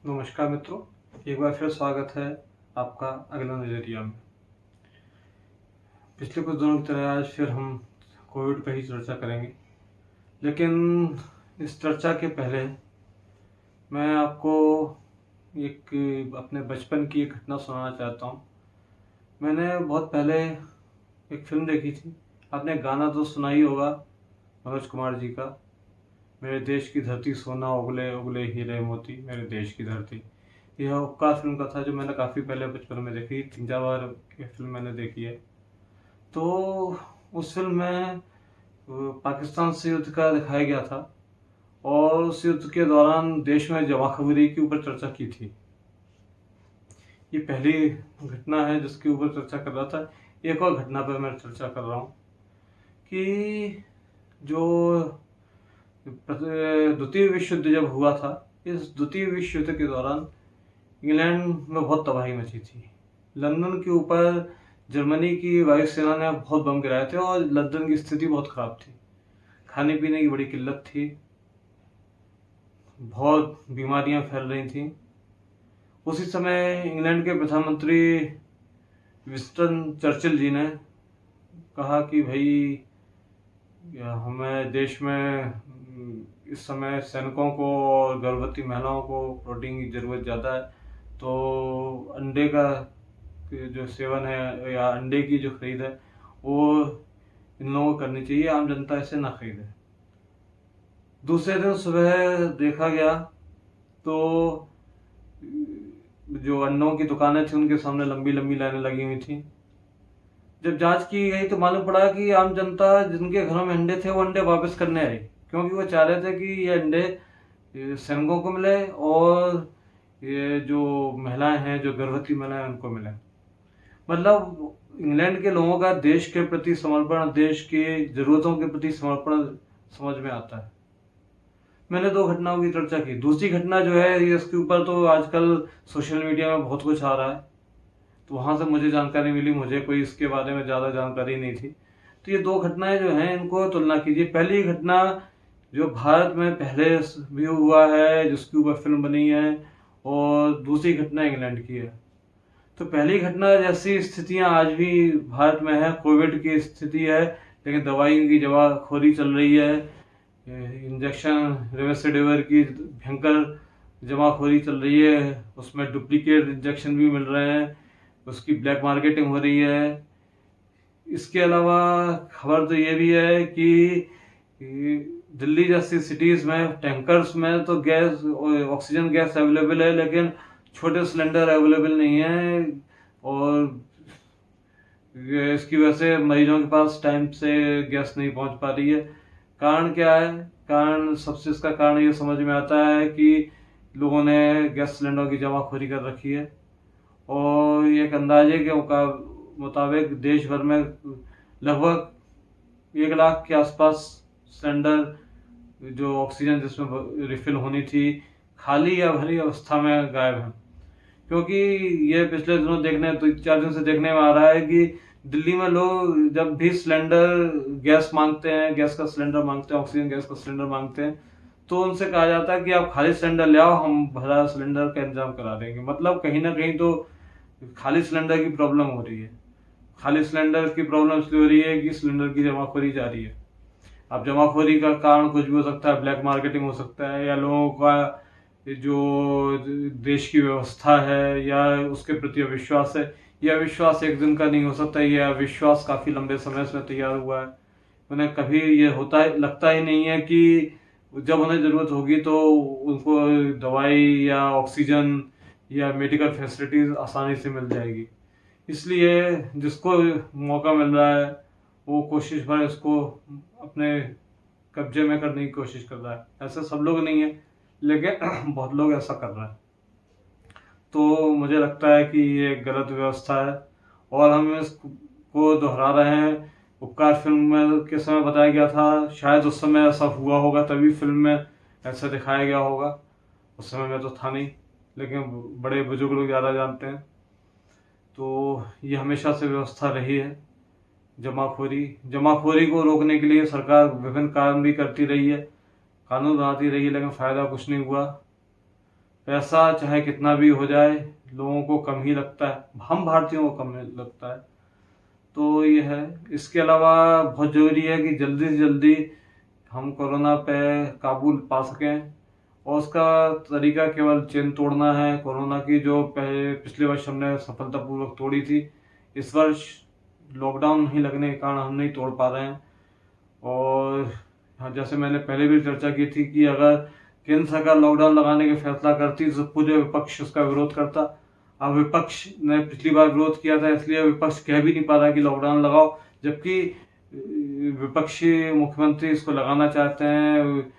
नमस्कार मित्रों, एक बार फिर स्वागत है आपका अगला नज़रिया में। पिछले कुछ दिनों की तरह आज फिर हम कोविड पर ही चर्चा करेंगे, लेकिन इस चर्चा के पहले मैं आपको एक अपने बचपन की एक घटना सुनाना चाहता हूँ। मैंने बहुत पहले एक फिल्म देखी थी। आपने गाना तो सुना ही होगा मनोज कुमार जी का, मेरे देश की धरती सोना उगले उगले हीरे मोती मेरे देश की धरती। यह उपकार फिल्म का था जो मैंने काफ़ी पहले बचपन में देखी, 3-4 बार ये फिल्म मैंने देखी है। तो उस फिल्म में पाकिस्तान से युद्ध का दिखाया गया था और उस युद्ध के दौरान देश में जमाखबरी के ऊपर चर्चा की थी। ये पहली घटना है जिसके ऊपर चर्चा कर रहा था। एक और घटना पर मैं चर्चा कर रहा हूँ कि जो द्वितीय विश्व युद्ध जब हुआ था, इस द्वितीय विश्व युद्ध के दौरान इंग्लैंड में बहुत तबाही मची थी। लंदन के ऊपर जर्मनी की वायुसेना ने बहुत बम गिराए थे और लंदन की स्थिति बहुत खराब थी। खाने पीने की बड़ी किल्लत थी, बहुत बीमारियां फैल रही थीं। उसी समय इंग्लैंड के प्रधानमंत्री विंस्टन चर्चिल जी ने कहा कि भाई हमें देश में इस समय सैनिकों को और गर्भवती महिलाओं को प्रोटीन की ज़रूरत ज़्यादा है, तो अंडे का जो सेवन है या अंडे की जो खरीद है वो इन लोगों को करनी चाहिए, आम जनता इसे ना खरीदे। दूसरे दिन सुबह देखा गया तो जो अंडों की दुकानें थी उनके सामने लंबी लंबी लाइनें लगी हुई थी। जब जांच की गई तो मालूम पड़ा कि आम जनता जिनके घरों में अंडे थे वो अंडे वापस करने आई, क्योंकि वो चाह रहे थे कि ये अंडे सैनिकों को मिले और ये जो महिलाएं हैं, जो गर्भवती महिलाएं, उनको मिले। मतलब इंग्लैंड के लोगों का देश के प्रति समर्पण, देश की जरूरतों के प्रति समर्पण समझ में आता है। मैंने 2 घटनाओं की चर्चा की। दूसरी घटना जो है ये, इसके ऊपर तो आजकल सोशल मीडिया में बहुत कुछ आ रहा है, तो वहां से मुझे जानकारी मिली। मुझे कोई इसके बारे में ज़्यादा जानकारी नहीं थी। तो ये 2 घटनाएं जो हैं इनको तुलना कीजिए। पहली घटना जो भारत में पहले भी हुआ है, जिसके ऊपर फिल्म बनी है, और दूसरी घटना इंग्लैंड की है। तो पहली घटना जैसी स्थितियां आज भी भारत में है, कोविड की स्थिति है, लेकिन दवाई की जमाखोरी चल रही है। इंजेक्शन रेमडेसिविर की भयंकर जमाखोरी चल रही है, उसमें डुप्लीकेट इंजेक्शन भी मिल रहे हैं, उसकी ब्लैक मार्केटिंग हो रही है। इसके अलावा खबर तो ये भी है कि दिल्ली जैसी सिटीज़ में टैंकर्स में तो गैस, ऑक्सीजन गैस अवेलेबल है, लेकिन छोटे सिलेंडर अवेलेबल नहीं है, और इसकी वजह से मरीजों के पास टाइम से गैस नहीं पहुंच पा रही है। कारण क्या है? कारण सबसे इसका कारण ये समझ में आता है कि लोगों ने गैस सिलेंडरों की जमाखोरी कर रखी है, और एक अंदाजे के मुताबिक देश भर में लगभग 1 लाख के आसपास सिलेंडर जो ऑक्सीजन जिसमें रिफिल होनी थी, खाली या भरी अवस्था में गायब है। क्योंकि ये पिछले दिनों 4 दिन से देखने में आ रहा है कि दिल्ली में लोग जब भी सिलेंडर गैस मांगते हैं, गैस का सिलेंडर मांगते हैं, ऑक्सीजन गैस का सिलेंडर मांगते हैं, तो उनसे कहा जाता है कि आप खाली सिलेंडर ले आओ, हम भरा सिलेंडर का इंतजाम करा देंगे। मतलब कहीं ना कहीं तो खाली सिलेंडर की प्रॉब्लम हो रही है। खाली सिलेंडर की प्रॉब्लम इसलिए हो रही है कि सिलेंडर की जमाखोरी जारी है। अब जमाखोरी का कारण कुछ भी हो सकता है, ब्लैक मार्केटिंग हो सकता है, या लोगों का जो देश की व्यवस्था है या उसके प्रति अविश्वास है। यह अविश्वास एक दिन का नहीं हो सकता, यह अविश्वास काफ़ी लंबे समय से तैयार हुआ है। उन्हें कभी ये लगता ही नहीं है कि जब उन्हें ज़रूरत होगी तो उनको दवाई या ऑक्सीजन या मेडिकल फैसिलिटीज़ आसानी से मिल जाएगी। इसलिए जिसको मौका मिल रहा है वो कोशिश भर इसको अपने कब्जे में करने की कोशिश कर रहा है। ऐसे सब लोग नहीं है, लेकिन बहुत लोग ऐसा कर रहे हैं। तो मुझे लगता है कि ये गलत व्यवस्था है, और हम इसको दोहरा रहे हैं। उपकार फिल्म में के समय बताया गया था, शायद उस समय ऐसा हुआ होगा तभी फिल्म में ऐसा दिखाया गया होगा। उस समय में तो था नहीं, लेकिन बड़े बुजुर्ग लोग ज़्यादा जानते हैं। तो ये हमेशा से व्यवस्था रही है। जमाखोरी को रोकने के लिए सरकार विभिन्न काम भी करती रही है, कानून बनाती रही है, लेकिन फ़ायदा कुछ नहीं हुआ। पैसा चाहे कितना भी हो जाए लोगों को कम ही लगता है, हम भारतीयों को कम लगता है। तो ये है। इसके अलावा बहुत ज़रूरी है कि जल्दी से जल्दी हम कोरोना पे काबू पा सकें, और उसका तरीका केवल चेन तोड़ना है कोरोना की, जो पिछले वर्ष हमने सफलतापूर्वक तोड़ी थी। इस वर्ष लॉकडाउन नहीं लगने के कारण हम नहीं तोड़ पा रहे हैं। और हाँ, जैसे मैंने पहले भी चर्चा की थी कि अगर केंद्र सरकार लॉकडाउन लगाने का फैसला करती तो पूरे विपक्ष उसका विरोध करता। अब विपक्ष ने पिछली बार विरोध किया था, इसलिए विपक्ष कह भी नहीं पा रहा कि लॉकडाउन लगाओ, जबकि विपक्षी मुख्यमंत्री इसको लगाना चाहते हैं।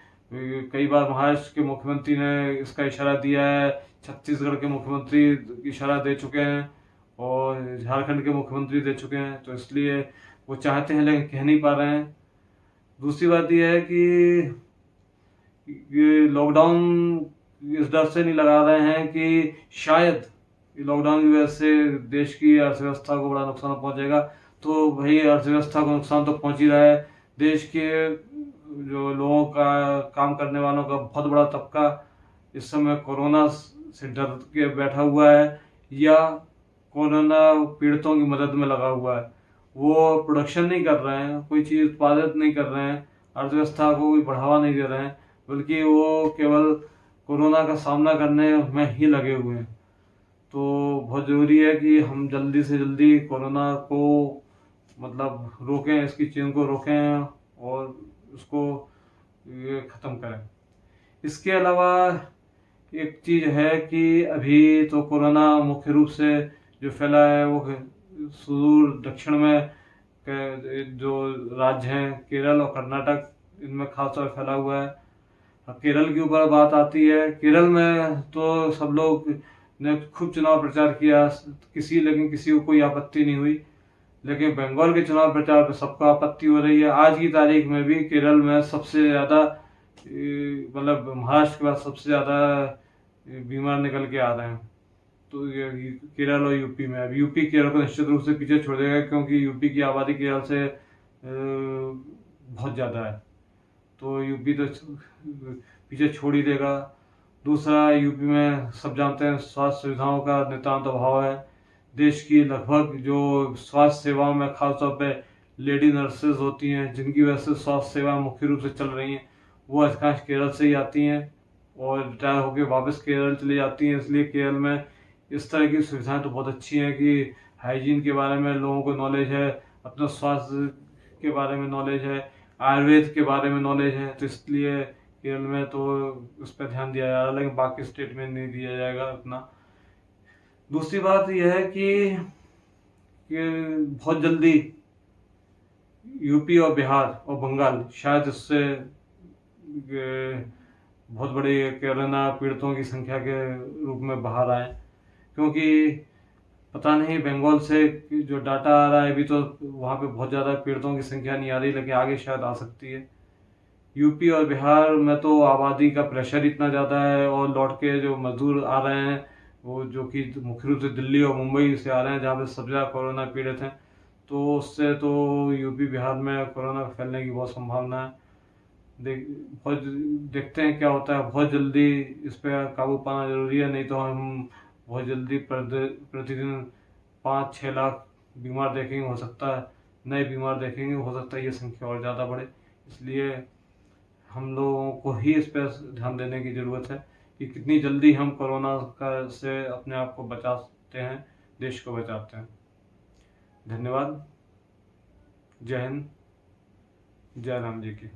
कई बार महाराष्ट्र के मुख्यमंत्री ने इसका इशारा दिया है, छत्तीसगढ़ के मुख्यमंत्री इशारा दे चुके हैं, और झारखंड के मुख्यमंत्री दे चुके हैं। तो इसलिए वो चाहते हैं लेकिन कह नहीं पा रहे हैं। दूसरी बात यह है कि लॉकडाउन इस डर से नहीं लगा रहे हैं कि शायद लॉकडाउन की वजह से देश की अर्थव्यवस्था को बड़ा नुकसान पहुंचेगा। तो भाई अर्थव्यवस्था को नुकसान तो पहुंच ही रहा है। देश के जो लोगों का, काम करने वालों का बहुत बड़ा तबका इस समय कोरोना से डर के बैठा हुआ है, या कोरोना पीड़ितों की मदद में लगा हुआ है। वो प्रोडक्शन नहीं कर रहे हैं, कोई चीज़ उत्पादित नहीं कर रहे हैं, अर्थव्यवस्था को कोई बढ़ावा नहीं दे रहे हैं, बल्कि वो केवल कोरोना का सामना करने में ही लगे हुए हैं। तो बहुत ज़रूरी है कि हम जल्दी से जल्दी कोरोना को मतलब रोकें, इसकी चेन को रोकें और उसको ख़त्म करें। इसके अलावा एक चीज़ है कि अभी तो कोरोना मुख्य रूप से जो फैला है वो सुदूर दक्षिण में जो राज्य हैं केरल और कर्नाटक, इनमें खासतौर फैला हुआ है। अब केरल के ऊपर बात आती है, केरल में तो सब लोग ने खूब चुनाव प्रचार किया, लेकिन किसी को कोई आपत्ति नहीं हुई। लेकिन बंगाल के चुनाव प्रचार पर सबको आपत्ति हो रही है। आज की तारीख में भी केरल में सबसे ज़्यादा, मतलब महाराष्ट्र के बाद सबसे ज़्यादा बीमार निकल के आ रहे हैं। तो ये केरल और यूपी में, अब यूपी केरल को निश्चित रूप से पीछे छोड़ देगा, क्योंकि यूपी की आबादी केरल से बहुत ज़्यादा है। तो यूपी तो पीछे छोड़ ही देगा। दूसरा, यूपी में सब जानते हैं स्वास्थ्य सुविधाओं का नितांत अभाव है। देश की लगभग जो स्वास्थ्य सेवाओं में खासतौर पे लेडी नर्सेज होती हैं, जिनकी वजह से स्वास्थ्य सेवाएं मुख्य रूप से चल रही हैं, वो अधिकांश केरल से ही आती हैं और रिटायर होकर वापस केरल चली जाती हैं। इसलिए केरल में इस तरह की सुविधाएं तो बहुत अच्छी हैं कि हाइजीन के बारे में लोगों को नॉलेज है, अपना स्वास्थ्य के बारे में नॉलेज है, आयुर्वेद के बारे में नॉलेज है। तो इसलिए केरल में तो उस पर ध्यान दिया जा रहा है, लेकिन बाकी स्टेट में नहीं दिया जाएगा उतना। दूसरी बात यह है कि बहुत जल्दी यूपी और बिहार और बंगाल शायद इससे बहुत बड़ी कोरोना पीड़ितों की संख्या के रूप में बाहर आए, क्योंकि पता नहीं बंगाल से जो डाटा आ रहा है अभी तो वहाँ पे बहुत ज़्यादा पीड़ितों की संख्या नहीं आ रही, लेकिन आगे शायद आ सकती है। यूपी और बिहार में तो आबादी का प्रेशर इतना ज़्यादा है, और लौट के जो मजदूर आ रहे हैं वो जो कि मुख्य रूप से दिल्ली और मुंबई से आ रहे हैं, जहाँ पे सबसे ज़्यादा कोरोना पीड़ित हैं। तो उससे तो यूपी बिहार में कोरोना फैलने की बहुत संभावना है। बहुत देखते हैं क्या होता है। बहुत जल्दी इस पर काबू पाना जरूरी है, नहीं तो हम बहुत जल्दी प्रतिदिन 5-6 लाख बीमार देखेंगे, हो सकता है नए बीमार देखेंगे, हो सकता है ये संख्या और ज़्यादा बढ़े। इसलिए हम लोगों को ही इस पर ध्यान देने की ज़रूरत है कि कितनी जल्दी हम कोरोना का से अपने आप को बचाते हैं, देश को बचाते हैं। धन्यवाद। जय हिंद, जय राम जी की।